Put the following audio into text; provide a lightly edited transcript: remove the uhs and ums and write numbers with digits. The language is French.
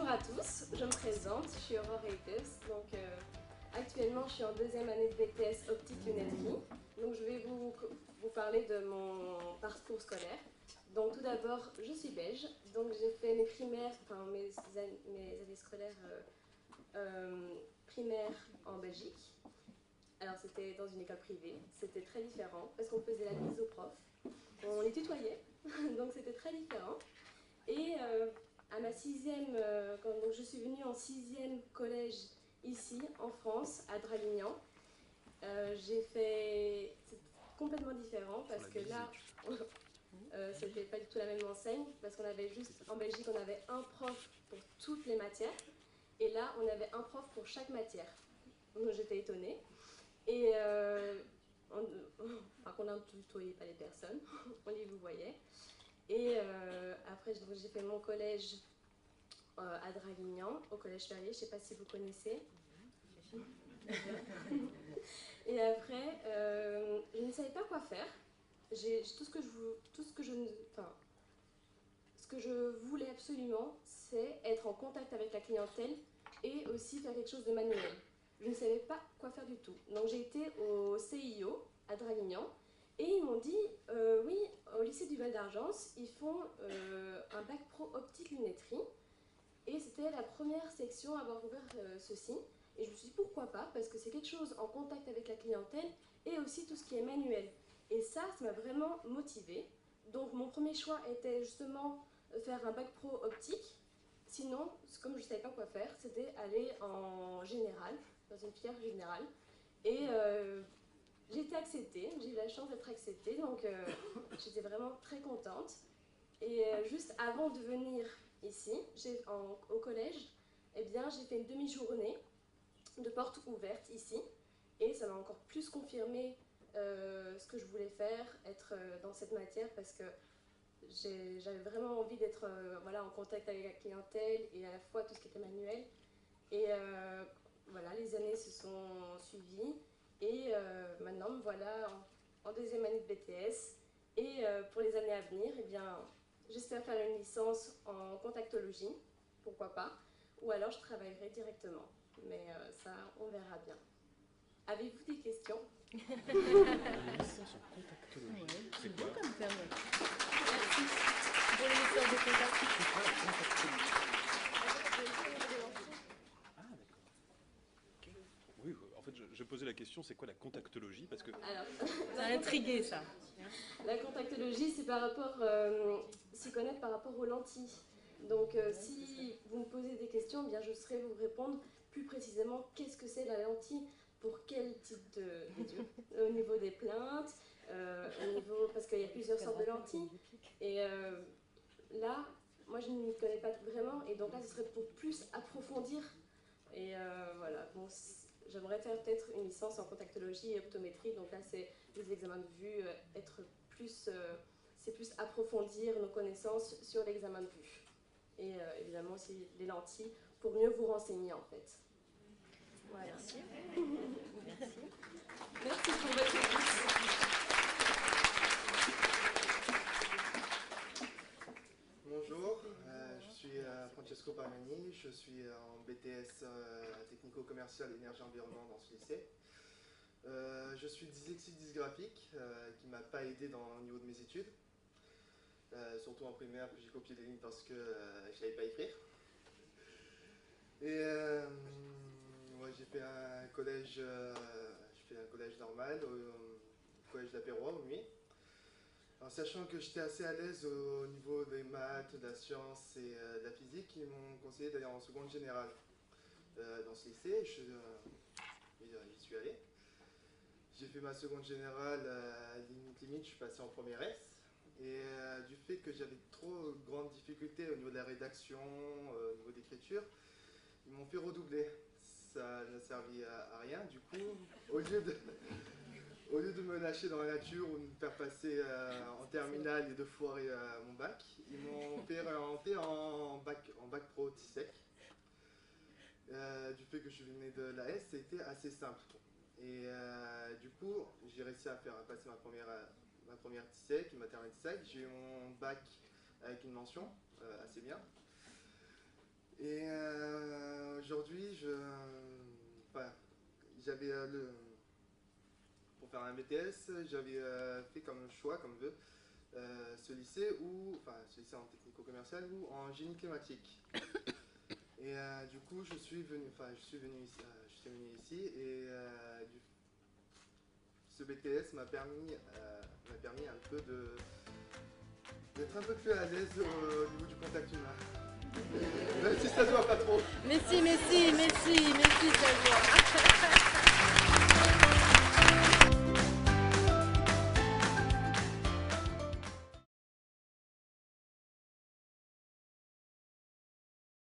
Bonjour à tous, je me présente, je suis Aurore Reiters. Donc actuellement je suis en deuxième année de BTS Optique Lunetterie. Donc je vais vous parler de mon parcours scolaire. Donc tout d'abord, je suis belge, donc j'ai fait mes primaires, enfin mes années scolaires primaires en Belgique. Alors c'était dans une école privée, c'était très différent parce qu'on faisait la bise aux profs, on les tutoyait, donc c'était très différent. Et à ma sixième, donc je suis venue en sixième collège ici en France, à Draguignan. J'ai fait, c'est complètement différent parce que là, c'était pas du tout la même enseigne parce qu'on avait juste, en Belgique, on avait un prof pour toutes les matières et là, on avait un prof pour chaque matière. Donc j'étais étonnée. Et par contre, on ne tutoyait pas les personnes, on les vous voyait. Et après, j'ai fait mon collège à Draguignan, au collège Ferrier, je ne sais pas si vous connaissez. Et après, je ne savais pas quoi faire. Ce que je voulais absolument, c'est être en contact avec la clientèle et aussi faire quelque chose de manuel. Je ne savais pas quoi faire du tout. Donc j'ai été au CIO à Draguignan et ils m'ont dit, oui, au lycée du Val d'Argence, ils font un bac pro optique lunetterie. Et c'était la première section à avoir ouvert ceci. Et je me suis dit pourquoi pas, parce que c'est quelque chose en contact avec la clientèle et aussi tout ce qui est manuel. Et ça m'a vraiment motivée. Donc mon premier choix était justement faire un bac pro optique. Sinon, comme je ne savais pas quoi faire, c'était aller en général, dans une filière générale. Et j'ai été acceptée, j'ai eu la chance d'être acceptée, donc j'étais vraiment très contente. Et juste avant de venir ici, au collège, eh bien, j'ai fait une demi-journée de porte ouverte ici. Et ça m'a encore plus confirmé ce que je voulais faire, être dans cette matière, parce que j'avais vraiment envie d'être voilà, en contact avec la clientèle et à la fois tout ce qui était manuel. Et voilà, les années se sont suivies. Et maintenant, me voilà en deuxième année de BTS. Et pour les années à venir, eh bien, j'espère faire une licence en contactologie, pourquoi pas, ou alors je travaillerai directement. Mais ça, on verra bien. Avez-vous des questions? Une licence en contactologie. C'est quoi comme terme? Merci. Pour les histoires de contact. C'est quoi la contactologie? Ah d'accord. Okay. Oui, en fait, je posais la question, c'est quoi la contactologie? Parce que... Alors, Ça a intrigué ça. la contactologie, c'est par rapport, s'y connaître par rapport aux lentilles. Donc si vous me posez des questions, eh bien, je saurai vous répondre plus précisément qu'est-ce que c'est la lentille, pour quel type d'études, au niveau des plaintes, parce qu'il y a plusieurs sortes de lentilles. Et là, moi je ne m'y connais pas vraiment, et donc là ce serait pour plus approfondir. Et voilà, bon, j'aimerais faire peut-être une licence en contactologie et optométrie, donc là c'est des examens de vue, c'est plus approfondir nos connaissances sur l'examen de vue. Et évidemment aussi les lentilles pour mieux vous renseigner en fait. Voilà. Merci. Merci. Merci pour votre écoute. Bonjour, je suis Francesco Parmani, je suis en BTS technico-commercial énergie-environnement dans ce lycée. Je suis dyslexique dysgraphique qui ne m'a pas aidé au niveau de mes études. Surtout en primaire, j'ai copié des lignes parce que je ne savais pas écrire. Et moi j'ai fait un collège, normal, au collège d'Apérois, au Nuit. Alors, sachant que j'étais assez à l'aise au niveau des maths, de la science et de la physique, ils m'ont conseillé d'aller en seconde générale dans ce lycée. J'y suis allé. J'ai fait ma seconde générale, limite, je suis passé en première S. Et du fait que j'avais trop grandes difficultés au niveau de la rédaction, au niveau d'écriture, ils m'ont fait redoubler. Ça n'a servi à rien. Du coup, au lieu de me lâcher dans la nature ou de me faire passer en terminale et de foirer mon bac, ils m'ont fait réorienter en bac pro TISEC. Du fait que je venais de l'AS, c'était assez simple. Et du coup, j'ai réussi à faire passer ma première TISEC, ma terminale TISEC. J'ai eu mon bac avec une mention, assez bien. Et aujourd'hui, enfin, j'avais pour faire un BTS, j'avais fait comme choix, comme vœu, ce lycée en technico-commercial ou en génie climatique. Et du coup, je suis venu ici et ce BTS m'a permis un peu d'être un peu plus à l'aise au niveau du contact humain. Même si ça se voit pas trop. Mais si, mais